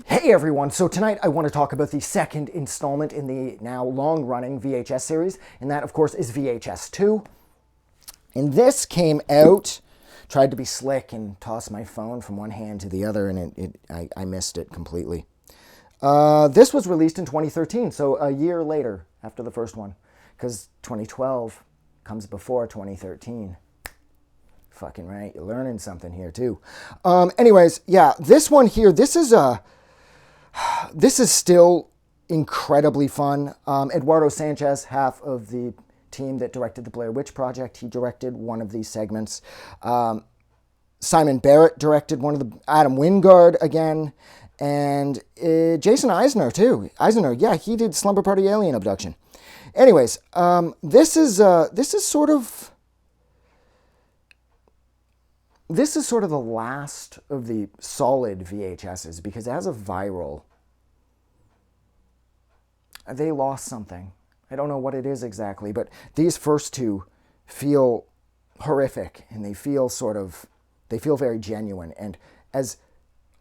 Hey everyone, so tonight I want to talk about the second installment in the now long-running VHS series, and that of course is VHS 2. And this came out, tried to be slick and toss my phone from one hand to the other, and I missed it completely. This was released in 2013, so a year later after the first one, because 2012 comes before 2013. Fucking right, you're learning something here too. Anyways, yeah, this one here, this is still incredibly fun. Eduardo Sánchez, half of the team that directed the Blair Witch Project, he directed one of these segments. Simon Barrett directed one of the, Adam Wingard again, and Jason Eisener too. Eisener, yeah, he did Slumber Party Alien Abduction. Anyways, this is sort of the last of the solid VHSs, because as a viral, they lost something. I don't know what it is exactly, but these first two feel horrific, and they feel very genuine, and as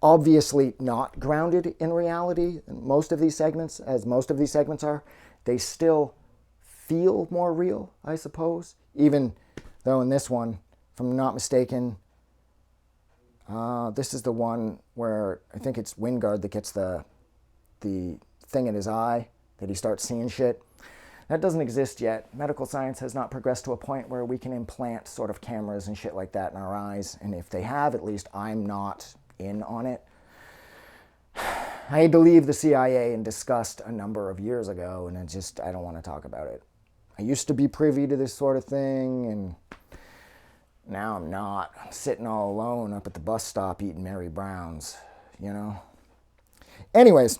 obviously not grounded in reality, most of these segments are, they still feel more real, I suppose, even though in this one, if I'm not mistaken, this is the one where I think it's Wingard that gets the thing in his eye, that he starts seeing shit. That doesn't exist yet. Medical science has not progressed to a point where we can implant sort of cameras and shit like that in our eyes. And if they have, at least I'm not in on it. I believe the CIA and discussed a number of years ago, and I don't want to talk about it. I used to be privy to this sort of thing, and now I'm not. I'm sitting all alone up at the bus stop eating Mary Browns, you know? Anyways,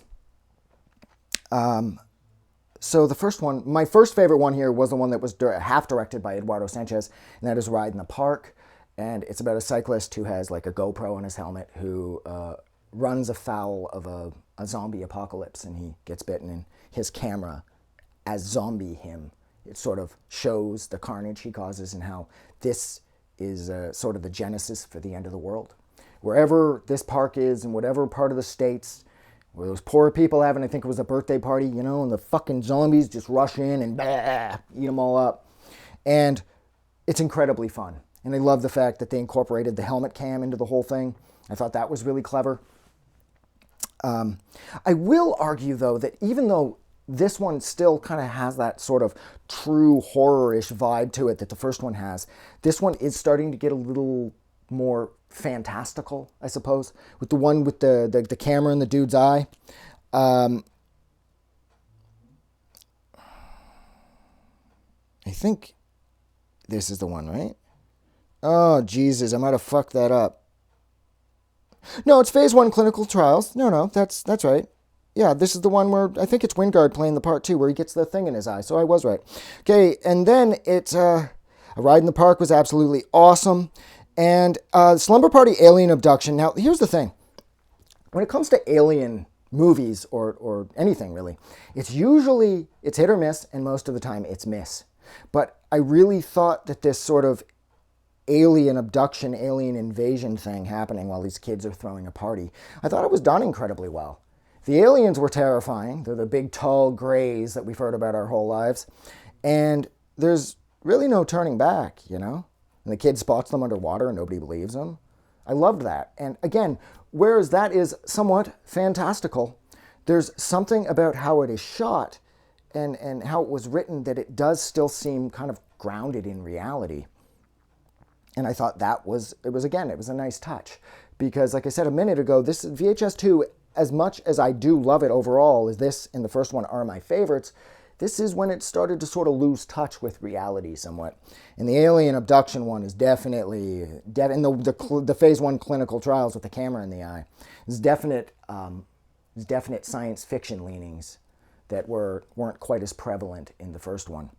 so the first one, my first favorite one here was the one that was half directed by Eduardo Sánchez, and that is Ride in the Park. And it's about a cyclist who has like a GoPro on his helmet who runs afoul of a zombie apocalypse, and he gets bitten, and his camera, as zombie him, it sort of shows the carnage he causes and how this is sort of the genesis for the end of the world. Wherever this park is, in whatever part of the States, where those poor people having, I think it was a birthday party, you know, and the fucking zombies just rush in and eat them all up. And it's incredibly fun. And I love the fact that they incorporated the helmet cam into the whole thing. I thought that was really clever. I will argue, though, that even though this one still kind of has that sort of true horror-ish vibe to it that the first one has, this one is starting to get a little more fantastical, I suppose, with the one with the camera in the dude's eye. I think this is the one, right? Oh, Jesus, I might have fucked that up. No, it's phase 1 clinical trials. No, that's right. Yeah, this is the one where I think it's Wingard playing the part too, where he gets the thing in his eye. So I was right. Okay, and then it's A Ride in the Park was absolutely awesome. And Slumber Party Alien Abduction. Now, here's the thing. When it comes to alien movies or anything really, it's hit or miss, and most of the time it's miss. But I really thought that this sort of alien abduction, alien invasion thing happening while these kids are throwing a party, I thought it was done incredibly well. The aliens were terrifying. They're the big, tall grays that we've heard about our whole lives. And there's really no turning back, you know? And the kid spots them underwater and nobody believes them. I loved that. And again, whereas that is somewhat fantastical, there's something about how it is shot and how it was written that it does still seem kind of grounded in reality. And I thought it was a nice touch. Because like I said a minute ago, this VHS 2, as much as I do love it overall, as this and the first one are my favorites, this is when it started to sort of lose touch with reality somewhat. And the alien abduction one is definitely, in the phase 1 clinical trials with the camera in the eye, there's definite science fiction leanings that weren't quite as prevalent in the first one.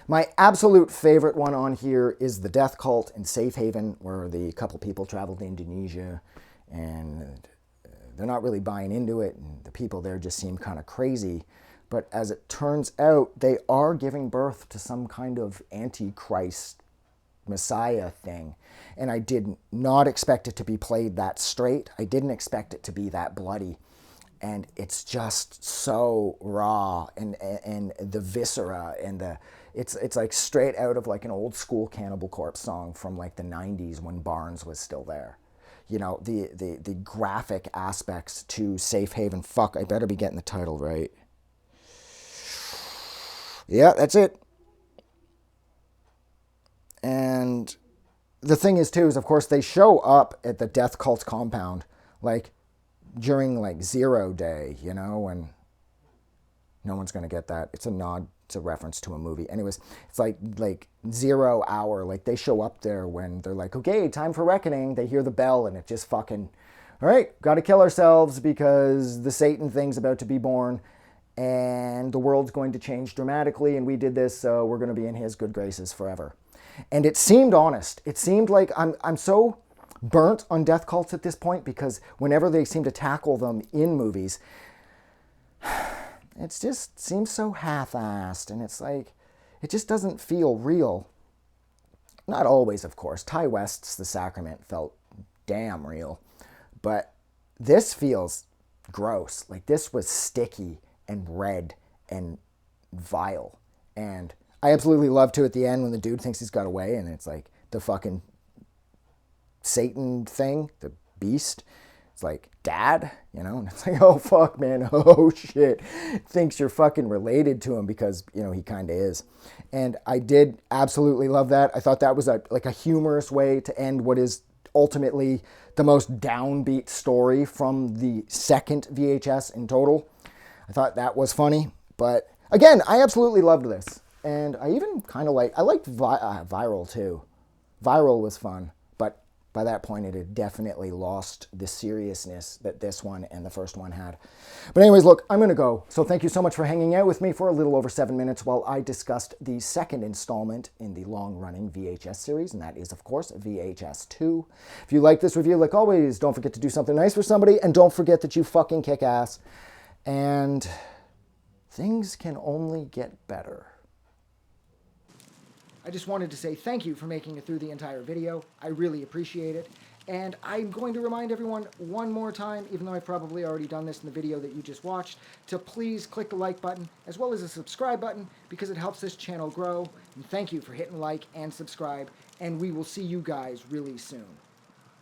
My absolute favorite one on here is the Death Cult in Safe Haven, where the couple people traveled to Indonesia, and they're not really buying into it, and the people there just seem kind of crazy. But as it turns out, they are giving birth to some kind of antichrist Messiah thing. And I did not expect it to be played that straight. I didn't expect it to be that bloody. And it's just so raw, and the viscera, and it's like straight out of like an old school Cannibal Corpse song from like the 90s when Barnes was still there. You know, the graphic aspects to Safe Haven. Fuck, I better be getting the title right. Yeah, that's it. And the thing is, too, is of course they show up at the Death Cult compound, like during like 0 day, you know, and no one's gonna get that. It's a nod, it's a reference to a movie. Anyways, it's like 0 hour, like they show up there when they're like, okay, time for reckoning. They hear the bell and it just fucking, all right, gotta kill ourselves because the Satan thing's about to be born and the world's going to change dramatically, and we did this, so we're gonna be in his good graces forever. And it seemed honest. It seemed like I'm so burnt on death cults at this point, because whenever they seem to tackle them in movies, it just seems so half-assed, and it's like, it just doesn't feel real. Not always, of course. Ty West's The Sacrament felt damn real, but this feels gross. Like, this was sticky and red and vile. And I absolutely love to at the end when the dude thinks he's got away, and it's like the fucking Satan thing, the beast. It's like, Dad, you know, and it's like, oh fuck, man, oh shit, thinks you're fucking related to him, because, you know, he kind of is. And I did absolutely love that. I thought that was a humorous way to end what is ultimately the most downbeat story from the second VHS in total. I thought that was funny, but again, I absolutely loved this. And I even kind of I liked Viral too. Viral was fun, but by that point it had definitely lost the seriousness that this one and the first one had. But anyways, look, I'm going to go. So thank you so much for hanging out with me for a little over 7 minutes while I discussed the second installment in the long-running VHS series, and that is, of course, VHS 2. If you like this review, like always, don't forget to do something nice for somebody, and don't forget that you fucking kick ass. And things can only get better. I just wanted to say thank you for making it through the entire video. I really appreciate it. And I'm going to remind everyone one more time, even though I've probably already done this in the video that you just watched, to please click the like button as well as the subscribe button, because it helps this channel grow. And thank you for hitting like and subscribe, and we will see you guys really soon.